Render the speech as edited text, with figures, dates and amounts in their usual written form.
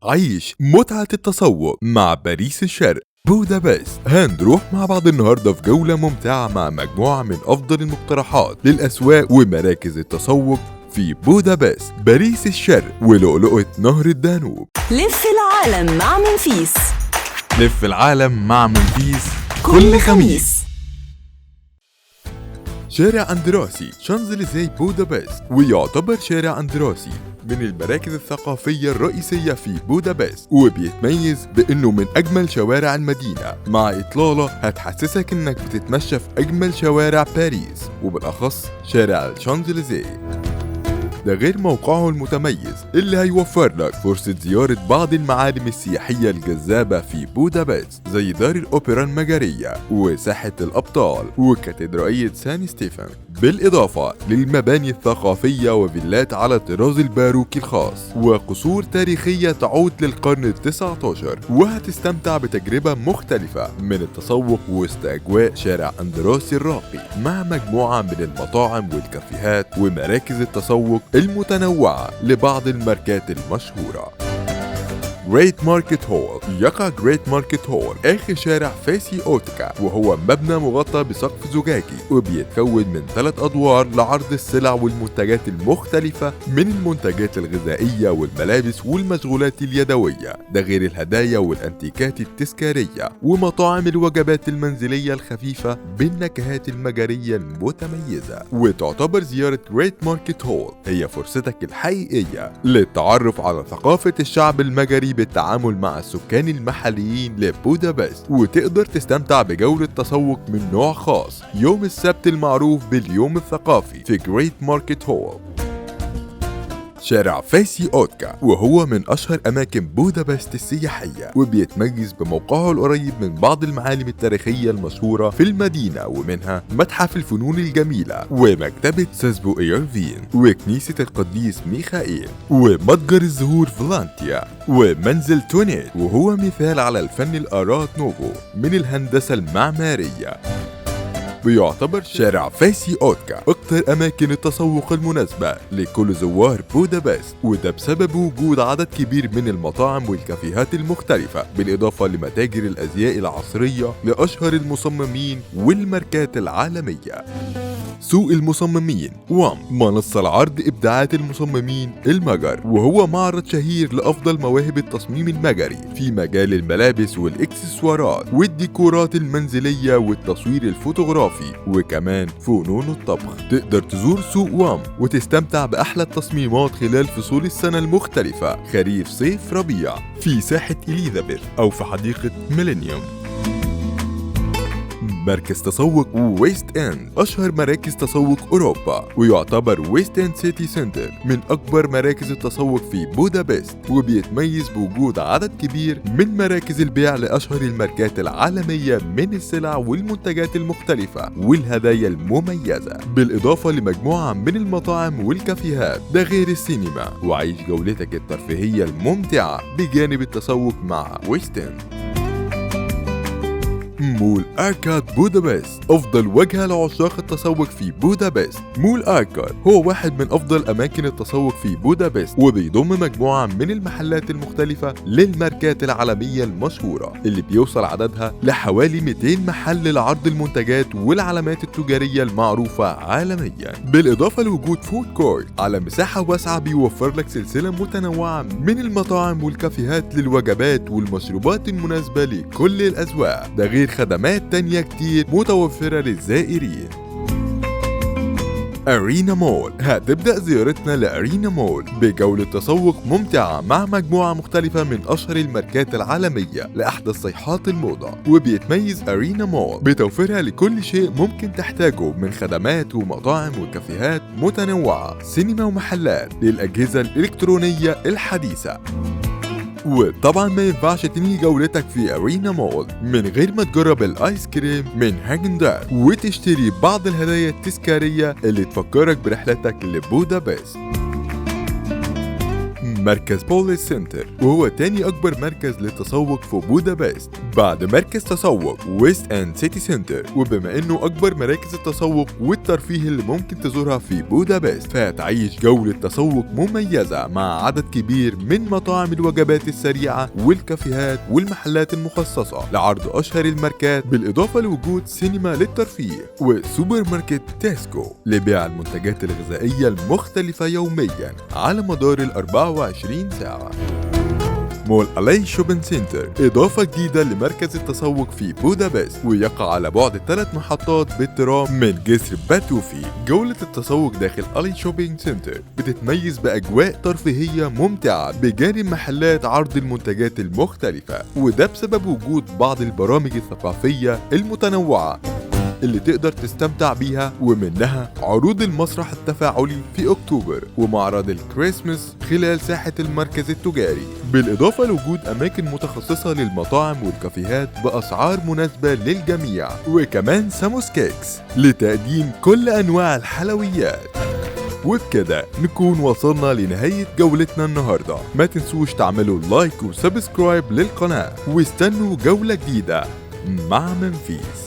عيش متعة التسوق مع باريس الشرق بودابست. هنروح مع بعض النهاردة في جولة ممتعة مع مجموعة من أفضل المقترحات للأسواق ومراكز التسوق في بودابست، باريس الشرق ولؤلؤة نهر الدانوب. لف العالم مع منفيس. لف العالم مع منفيس كل خميس. شارع أندراسي شانزليزيه بودابست، ويعتبر شارع أندراسي من المراكز الثقافية الرئيسية في بودابست، وبيتميز بأنه من أجمل شوارع المدينة، مع إطلالة هتحسسك إنك بتتمشى في أجمل شوارع باريس، وبالأخص شارع الشانزليزيه. ده غير موقعه المتميز اللي هيوفر لك فرصة زيارة بعض المعالم السياحية الجذابة في بودابست، زي دار الأوبرا المجرية وساحة الأبطال وكاتدرائية سان ستيفان، بالإضافة للمباني الثقافية وفيلات على الطراز الباروكي الخاص وقصور تاريخية تعود للقرن ال19. وهتستمتع بتجربة مختلفة من التسوق وسط أجواء شارع أندراسي الراقي، مع مجموعة من المطاعم والكافيهات ومراكز التسوق المتنوعة لبعض الماركات المشهورة. جريت ماركت هول. يقع جريت ماركت هول آخر شارع فاسي أوتكا، وهو مبنى مغطى بسقف زجاجي وبيتكون من 3 أدوار لعرض السلع والمنتجات المختلفة من المنتجات الغذائية والملابس والمشغولات اليدوية، ده غير الهدايا والأنتيكات التذكارية ومطاعم الوجبات المنزلية الخفيفة بالنكهات المجرية المتميزة. وتعتبر زيارة جريت ماركت هول هي فرصتك الحقيقية للتعرف على ثقافة الشعب المجري بالتعامل مع السكان المحليين لبودابست، وتقدر تستمتع بجولة تسوق من نوع خاص يوم السبت المعروف باليوم الثقافي في جريت ماركت هول. شارع فاسي أوتكا، وهو من أشهر أماكن بودابست السياحية، وبيتميز بموقعه القريب من بعض المعالم التاريخية المشهورة في المدينة، ومنها متحف الفنون الجميلة ومكتبة ساسبو إيرفين وكنيسة القديس ميخائيل ومتجر الزهور فلانتيا ومنزل تونيت، وهو مثال على الفن الآرات نوفو من الهندسة المعمارية. ويعتبر شارع فاسي أوتكا أكثر أماكن التسوق المناسبة لكل زوار بودابست، وده بسبب وجود عدد كبير من المطاعم والكافيهات المختلفة، بالإضافة لمتاجر الأزياء العصرية لأشهر المصممين والماركات العالمية. سوق المصممين وام، منصة لعرض إبداعات المصممين المجر، وهو معرض شهير لأفضل مواهب التصميم المجري في مجال الملابس والإكسسوارات والديكورات المنزلية والتصوير الفوتوغرافي وكمان فنون الطبخ. تقدر تزور سوق وام وتستمتع بأحلى التصميمات خلال فصول السنة المختلفة، خريف صيف ربيع، في ساحة إليزابيث أو في حديقة ميلينيوم. مركز تسوق ويست اند، أشهر مراكز تسوق أوروبا، ويعتبر ويست اند سيتي سنتر من أكبر مراكز التسوق في بودابست، وبيتميز بوجود عدد كبير من مراكز البيع لأشهر الماركات العالمية من السلع والمنتجات المختلفة والهدايا المميزة، بالإضافة لمجموعة من المطاعم والكافيهات، ده غير السينما. وعيش جولتك الترفيهية الممتعة بجانب التسوق مع ويست اند. مول أركاد بودابست، أفضل وجهة لعشاق التسوق في بودابست. مول أركاد هو واحد من أفضل أماكن التسوق في بودابست، وبيضم مجموعة من المحلات المختلفة للماركات العالمية المشهورة اللي بيوصل عددها لحوالي 200 محل لعرض المنتجات والعلامات التجارية المعروفة عالميا، بالإضافة لوجود فود كورت على مساحة واسعة بيوفر لك سلسلة متنوعة من المطاعم والكافيهات للوجبات والمشروبات المناسبة لكل الأذواق، ده غير خدمات تانية كتير متوفرة للزائرين. أرينا مول، هتبدأ زيارتنا لأرينا مول بجولة تسوق ممتعة مع مجموعة مختلفة من أشهر الماركات العالمية لأحدث صيحات الموضة، وبيتميز أرينا مول بتوفيرها لكل شيء ممكن تحتاجه من خدمات ومطاعم وكافيهات متنوعة، سينما ومحلات للأجهزة الإلكترونية الحديثة. وطبعا ما ينفعش تنهي جولتك في أرينا مول من غير ما تجرب الآيس كريم من هاجن داز وتشتري بعض الهدايا التذكارية اللي تفكرك برحلتك لبودابست. مركز بوليس سنتر، وهو تاني أكبر مركز للتسوق في بودابست بعد مركز تسوق ويست أند سيتي سنتر. وبما إنه أكبر مراكز التسوق والترفيه اللي ممكن تزورها في بودابست، فهتعيش جولة تسوق مميزة مع عدد كبير من مطاعم الوجبات السريعة والكافيهات والمحلات المخصصة لعرض أشهر الماركات، بالإضافة لوجود سينما للترفيه وسوبر ماركت تيسكو لبيع المنتجات الغذائية المختلفة يوميا على مدار 24 ساعة. مول ألاي شوبين سنتر إضافة جديدة لمركز التسوق في بودابست، ويقع على بعد 3 محطات بالترام من جسر باتوفي. جولة التسوق داخل ألاي شوبين سنتر بتتميز بأجواء ترفيهية ممتعة بجانب محلات عرض المنتجات المختلفة، وده بسبب وجود بعض البرامج الثقافية المتنوعة اللي تقدر تستمتع بيها، ومنها عروض المسرح التفاعلي في أكتوبر ومعرض الكريسماس خلال ساحة المركز التجاري، بالإضافة لوجود أماكن متخصصة للمطاعم والكافيهات بأسعار مناسبة للجميع، وكمان ساموس كيكس لتقديم كل أنواع الحلويات. وبكده نكون وصلنا لنهاية جولتنا النهاردة. ما تنسوش تعملوا لايك وسبسكرايب للقناة، واستنوا جولة جديدة مع منفيس.